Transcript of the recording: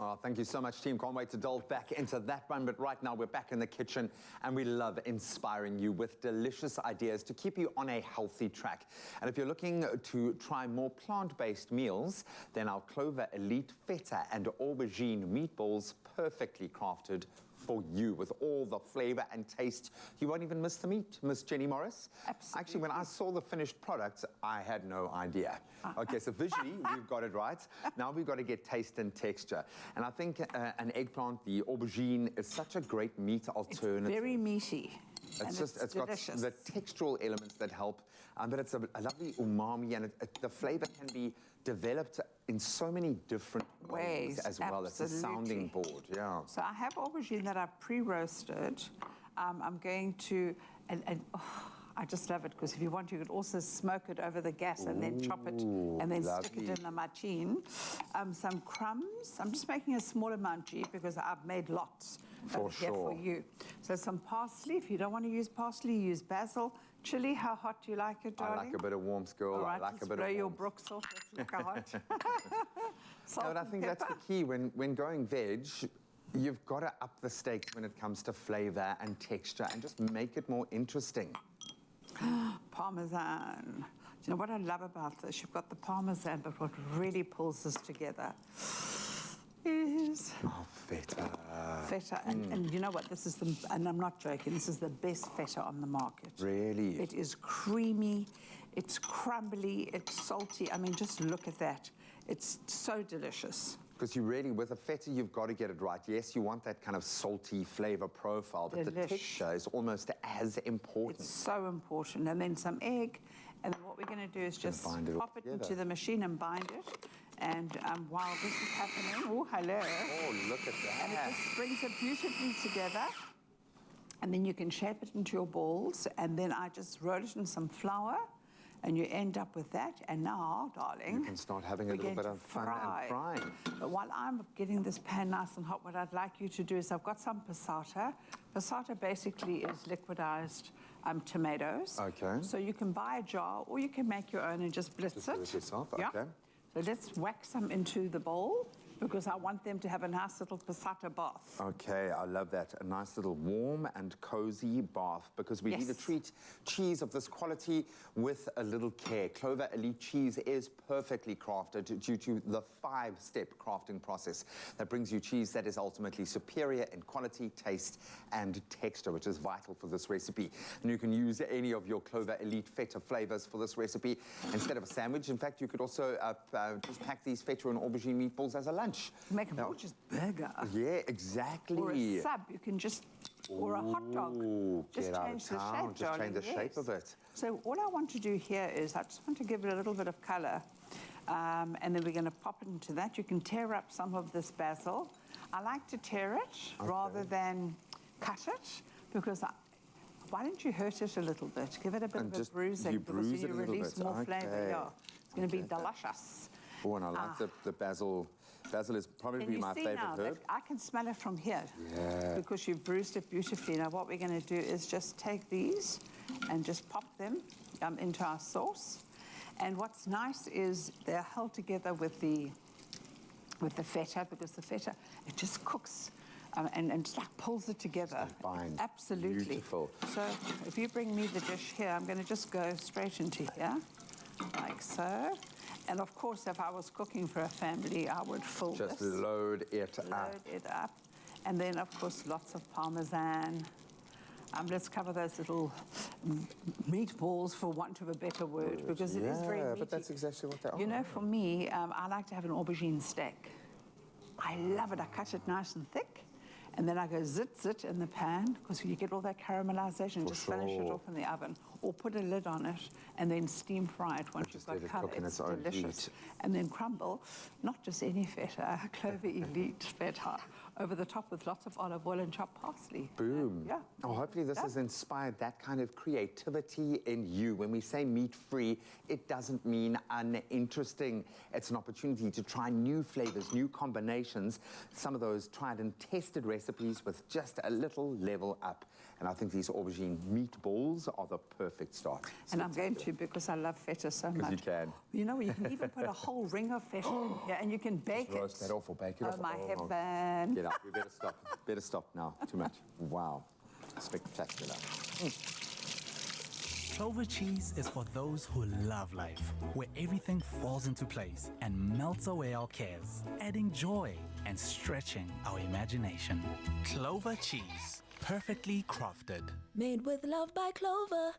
Oh, thank you so much, team. Can't wait to delve back into that one. But right now, we're back in the kitchen, and we love inspiring you with delicious ideas to keep you on a healthy track. And if you're looking to try more plant-based meals, then our Clover Elite Feta and Aubergine Meatballs, perfectly crafted for you with all the flavor and taste. You won't even miss the meat, Miss Jenny Morris. Absolutely. Actually, when I saw the finished product, I had no idea. Okay, so visually, we've got it right. Now we've got to get taste and texture. And I think an eggplant, the aubergine, is such a great meat alternative. It's very meaty. It's got the textural elements that help, but it's a lovely umami, and the flavor can be developed in so many different ways as well. It's a sounding board, yeah. So I have aubergine that I've pre-roasted. I'm going to, I just love it, because if you want, you could also smoke it over the gas and then chop it and then stick it in the machine. Some crumbs. I'm just making a small amount, G, because I've made lots here for you. So some parsley. If you don't want to use parsley, use basil. Chili, how hot do you like it, darling? I like a bit of warmth, girl. All right, I like a bit of blow your warmth. brooks off. Let's look how hot. No, but I think that's the key. When going veg, you've got to up the stakes when it comes to flavor and texture and just make it more interesting. Parmesan. Do you know what I love about this? You've got the parmesan, but what really pulls this together is... Oh, feta. Feta. And you know what? This is and I'm not joking, this is the best feta on the market. Really? It is creamy, it's crumbly, it's salty. I mean, just look at that. It's so delicious. Because you really, with a feta, you've got to get it right. Yes, you want that kind of salty flavor profile, but the texture is almost as important. It's so important. And then some egg. And then what we're going to do is just pop it into the machine and bind it. And while this is happening, oh, hello. Oh, look at that. And it just brings it beautifully together. And then you can shape it into your balls. And then I just roll it in some flour. And you end up with that. And now, darling, you can start having a little bit of fun and frying. But while I'm getting this pan nice and hot, what I'd like you to do is I've got some passata. Passata basically is liquidized tomatoes. Okay. So you can buy a jar, or you can make your own and just blitz it. Do it yourself, yeah. Okay. So let's whack some into the bowl, because I want them to have a nice little passata bath. Okay, I love that. A nice little warm and cozy bath, because we need to treat cheese of this quality with a little care. Clover Elite cheese is perfectly crafted due to the 5-step crafting process that brings you cheese that is ultimately superior in quality, taste, and texture, which is vital for this recipe. And you can use any of your Clover Elite feta flavors for this recipe instead of a sandwich. In fact, you could also just pack these feta and aubergine meatballs as a lunch. Make a gorgeous burger. Yeah, exactly. Or a sub, you can just, or a hot dog. Just change the shape, just change the shape of it. So all I want to do here is I just want to give it a little bit of color. And then we're going to pop it into that. You can tear up some of this basil. I like to tear it rather than cut it, because why don't you hurt it a little bit? Give it a bit of a bruising, because you release more flavor. Yeah. It's going to be delicious. Oh, and I like the basil. Basil is probably my favorite herb. I can smell it from here. Yeah. Because you've bruised it beautifully. Now what we're going to do is just take these and just pop them into our sauce. And what's nice is they're held together with the feta, because the feta, it just cooks and just like pulls it together. Fine. Absolutely. Beautiful. So if you bring me the dish here, I'm going to just go straight into here, like so. And of course, if I was cooking for a family, I would fill this. Just load it up. Load it up. And then, of course, lots of parmesan. Let's cover those little meatballs, for want of a better word, because it is very meaty. But that's exactly what they are. You know, for me, I like to have an aubergine steak. I love it. I cut it nice and thick. And then I go zit in the pan, because you get all that caramelization. Just finish it off in the oven, or put a lid on it and then steam fry it once you've got color. It's delicious. And then crumble, not just any feta, Clover Elite feta, over the top with lots of olive oil and chopped parsley. Boom. Yeah. Oh, hopefully this has inspired that kind of creativity in you. When we say meat-free, it doesn't mean uninteresting. It's an opportunity to try new flavors, new combinations, some of those tried and tested recipes recipes with just a little level up. And I think these aubergine meatballs are the perfect start. And I'm going to, because I love feta so much. Because you can. You know, you can even put a whole ring of feta in here, and you can bake it. Roast that off or bake it off. Oh, my heaven. Get up. We better stop. Better stop now. Too much. Wow. Spectacular. Clover cheese is for those who love life, where everything falls into place and melts away our cares, adding joy and stretching our imagination. Clover cheese, perfectly crafted. Made with love by Clover.